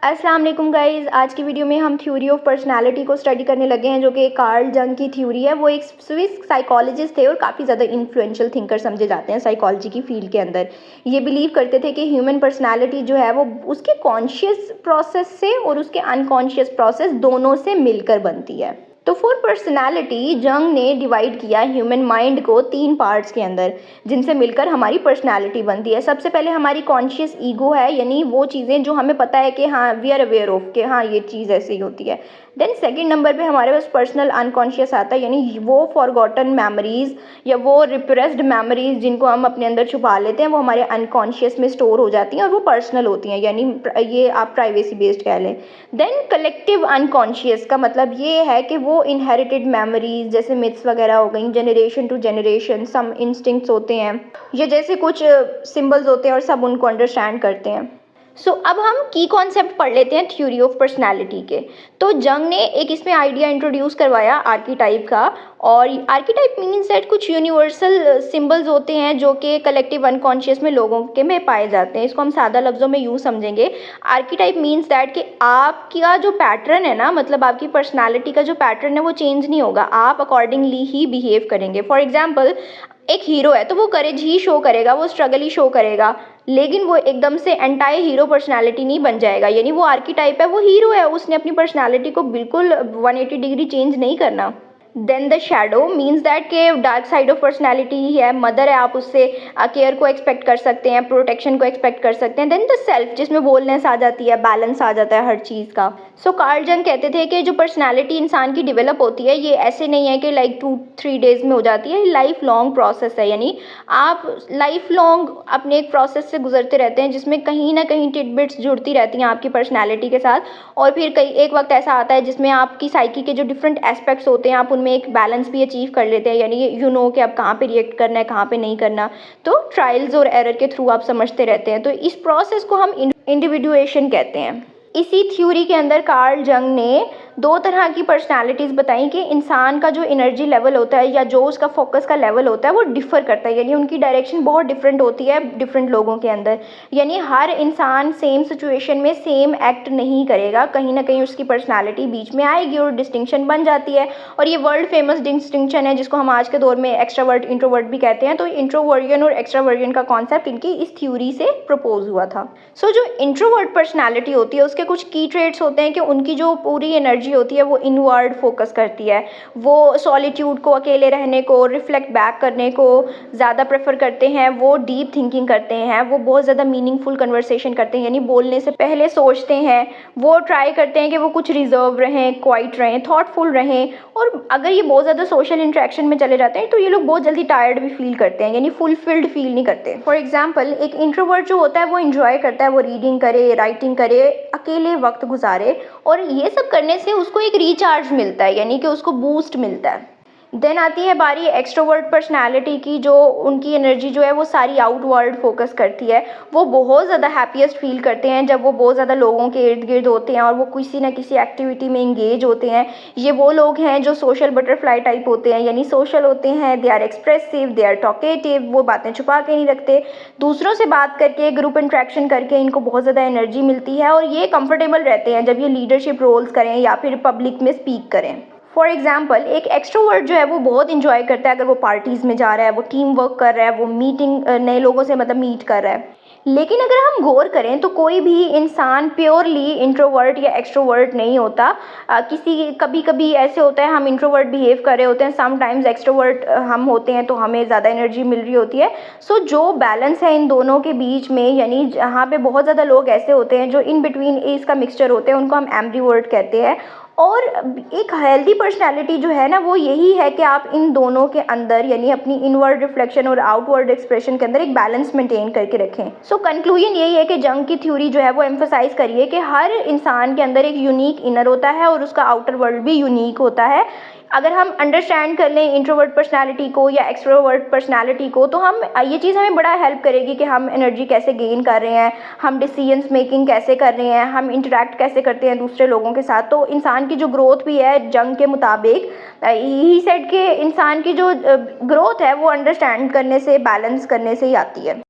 अस्सलाम वालेकुम गाइज़। आज की वीडियो में हम थ्योरी ऑफ पर्सनालिटी को स्टडी करने लगे हैं, जो कि कार्ल जंग की थ्योरी है। वो एक स्विस साइकोलॉजिस्ट थे और काफ़ी ज़्यादा इन्फ्लुएंशियल थिंकर समझे जाते हैं साइकोलॉजी की फील्ड के अंदर। ये बिलीव करते थे कि ह्यूमन पर्सनालिटी जो है वो उसके कॉन्शियस प्रोसेस से और उसके अनकॉन्शियस प्रोसेस दोनों से मिलकर बनती है। तो फॉर पर्सनालिटी जंग ने डिवाइड किया ह्यूमन माइंड को 3 पार्ट्स के अंदर, जिनसे मिलकर हमारी पर्सनालिटी बनती है। सबसे पहले हमारी कॉन्शियस ईगो है, यानी वो चीज़ें जो हमें पता है कि हाँ वी आर अवेयर ऑफ कि हाँ ये चीज़ ऐसे ही होती है। देन सेकंड नंबर पे हमारे पास पर्सनल अनकॉन्शियस आता है, यानी वो फॉरगॉटन मेमोरीज या वो रिप्रेस्ड मेमोरीज जिनको हम अपने अंदर छुपा लेते हैं, वो हमारे अनकॉन्शियस में स्टोर हो जाती हैं और वो पर्सनल होती हैं, यानी ये आप प्राइवेसी बेस्ड कह लें। देन कलेक्टिव अनकॉन्शियस का मतलब ये है कि वो इनहेरिटेड मेमोरीज जैसे मिथ्स वगैरह हो गई, generation to generation some instincts होते हैं, या जैसे कुछ सिंबल्स होते हैं और सब उनको अंडरस्टैंड करते हैं। अब हम की कॉन्सेप्ट पढ़ लेते हैं थ्योरी ऑफ पर्सनालिटी के। तो जंग ने एक इसमें आइडिया इंट्रोड्यूस करवाया आर्कीटाइप का, और आर्कीटाइप मीन्स दैट कुछ यूनिवर्सल सिंबल्स होते हैं जो कि कलेक्टिव अनकॉन्शियस में लोगों के में पाए जाते हैं। इसको हम सादा लफ्ज़ों में यूँ समझेंगे। आर्कीटाइप मीन्स दैट कि आपका जो पैटर्न है ना, मतलब आपकी पर्सनालिटी का जो पैटर्न है वो चेंज नहीं होगा, आप अकॉर्डिंगली ही बिहेव करेंगे। फॉर एग्जाम्पल, एक हीरो है तो वो करेज ही शो करेगा, वो स्ट्रगल ही शो करेगा, लेकिन वो एकदम से एंटायर हीरो पर्सनालिटी नहीं बन जाएगा। यानी वो आर्कीटाइप है, वो हीरो है, उसने अपनी पर्सनालिटी को बिल्कुल 180 डिग्री चेंज नहीं करना। Then the shadow means that के डार्क साइड ऑफ पर्सनैलिटी ही है, मदर है, आप उससे केयर को एक्सपेक्ट कर सकते हैं, प्रोटेक्शन को एक्सपेक्ट कर सकते हैं। देन द सेल्फ, जिसमें बोलनेस आ जाती है, बैलेंस आ जाता है हर चीज़ का। कार्ल जंग कहते थे कि जो पर्सनैलिटी इंसान की डेवलप होती है, ये ऐसे नहीं है कि लाइक 2-3 डेज़ में हो जाती है, लाइफ लॉन्ग प्रोसेस है। यानी आप लाइफ लॉन्ग अपने एक प्रोसेस से गुजरते रहते हैं, जिसमें कहीं ना कहीं टिडबिट्स जुड़ती रहती हैं आपकी पर्सनैलिटी के साथ, और फिर एक वक्त ऐसा आता है जिसमें आपकी साइकी के जो डिफरेंट एस्पेक्ट्स होते हैं, आप में एक बैलेंस भी अचीव कर लेते हैं, यानी यू नो कि अब कहाँ पे रिएक्ट करना है, कहाँ पे नहीं करना। तो ट्रायल्स और एरर के थ्रू आप समझते रहते हैं। तो इस प्रोसेस को हम इंडिविजुएशन कहते हैं। इसी थ्योरी के अंदर कार्ल जंग ने 2 तरह की पर्सनालिटीज़ बताई कि इंसान का जो एनर्जी लेवल होता है या जो उसका फोकस का लेवल होता है वो डिफ़र करता है, यानी उनकी डायरेक्शन बहुत डिफरेंट होती है डिफरेंट लोगों के अंदर। यानी हर इंसान सेम सिचुएशन में सेम एक्ट नहीं करेगा, कहीं ना कहीं उसकी पर्सनालिटी बीच में आएगी और डिस्टिंक्शन बन जाती है। और ये वर्ल्ड फेमस डिस्टिंक्शन है, जिसको हम आज के दौर में एक्स्ट्रावर्ट इंट्रोवर्ट भी कहते हैं। तो इंट्रोवर्जन और एक्स्ट्रावर्जन का कॉन्सेप्ट इनकी इस थ्योरी से प्रपोज हुआ था। जो इंट्रोवर्ट पर्सनालिटी होती है उसके कुछ की ट्रेट्स होते हैं कि उनकी जो पूरी एनर्जी होती है वो इनवर्ड फोकस करती है। वो सॉलिट्यूड को, अकेले रहने को, रिफ्लेक्ट बैक करने को ज़्यादा प्रेफर करते हैं। वो डीप थिंकिंग करते हैं, वो बहुत ज़्यादा मीनिंगफुल कन्वर्सेशन करते हैं, यानी बोलने से पहले सोचते हैं। वो ट्राई करते हैं कि वो कुछ रिजर्व रहें, क्वाइट रहें, थॉटफुल रहें। और अगर ये बहुत ज़्यादा सोशल इंटरेक्शन में चले जाते हैं तो ये लोग बहुत जल्दी टायर्ड भी फील करते हैं, यानी फुलफिल्ड फील नहीं करते। फॉर एग्जाम्पल, एक इंट्रोवर्ट जो होता है वो इंजॉय करता है, वो रीडिंग करे, राइटिंग करे, अकेले वक्त गुजारे, और ये सब करने से उसको एक रिचार्ज मिलता है, यानी कि उसको बूस्ट मिलता है। देन आती है बारी एक्सट्रोवर्ट पर्सनालिटी की, जो उनकी एनर्जी जो है वो सारी आउटवर्ड फोकस करती है। वो बहुत ज़्यादा हैप्पीएस्ट फील करते हैं जब वो बहुत ज़्यादा लोगों के इर्द गिर्द होते हैं और वो किसी ना किसी एक्टिविटी में इंगेज होते हैं। ये वो लोग हैं जो सोशल बटरफ्लाई टाइप होते हैं, यानी सोशल होते हैं, they are expressive, they are talkative, वो बातें छुपा के नहीं रखते, दूसरों से बात करके, ग्रुप इंट्रैक्शन करके इनको बहुत ज़्यादा एनर्जी मिलती है, और ये कंफर्टेबल रहते हैं जब ये लीडरशिप रोल्स करें या फिर पब्लिक में स्पीक करें। फॉर एग्जाम्पल, एक एक्सट्रोवर्ट जो है वो बहुत इंजॉय करता है अगर वो पार्टीज़ में जा रहा है, वो टीम वर्क कर रहा है, वो मीटिंग नए लोगों से मतलब मीट कर रहा है। लेकिन अगर हम गौर करें तो कोई भी इंसान प्योरली इंट्रोवर्ट या एक्सट्रोवर्ट नहीं होता। कभी कभी ऐसे होता है हम इंट्रोवर्ट बिहेव कर रहे होते हैं, समटाइम्स एक्सट्रोवर्ट हम होते हैं तो हमें ज़्यादा एनर्जी मिल रही होती है। जो बैलेंस है इन दोनों के बीच में, यानी जहाँ पे बहुत ज़्यादा लोग ऐसे होते हैं जो इन बिटवीन इसका मिक्सचर होते हैं, उनको हम एम्बिवर्ट कहते हैं। और एक हेल्दी पर्सनैलिटी जो है ना, वो यही है कि आप इन दोनों के अंदर, यानी अपनी इनवर्ड रिफ्लेक्शन और आउटवर्ड एक्सप्रेशन के अंदर एक बैलेंस मेंटेन करके रखें। कंक्लूजन यही है कि जंग की थ्योरी जो है वो एम्फसाइज करिए कि हर इंसान के अंदर एक यूनिक इनर होता है और उसका आउटर वर्ल्ड भी यूनिक होता है। अगर हम अंडरस्टैंड कर लें इंट्रोवर्ट पर्सनालिटी को या एक्सट्रोवर्ट पर्सनालिटी को, तो ये चीज़ हमें बड़ा हेल्प करेगी कि हम एनर्जी कैसे गेन कर रहे हैं, हम डिसीजंस मेकिंग कैसे कर रहे हैं, हम इंटरेक्ट कैसे करते हैं दूसरे लोगों के साथ। तो इंसान की जो ग्रोथ भी है जंग के मुताबिक, ही सेड के इंसान की जो ग्रोथ है वो अंडरस्टैंड करने से, बैलेंस करने से ही आती है।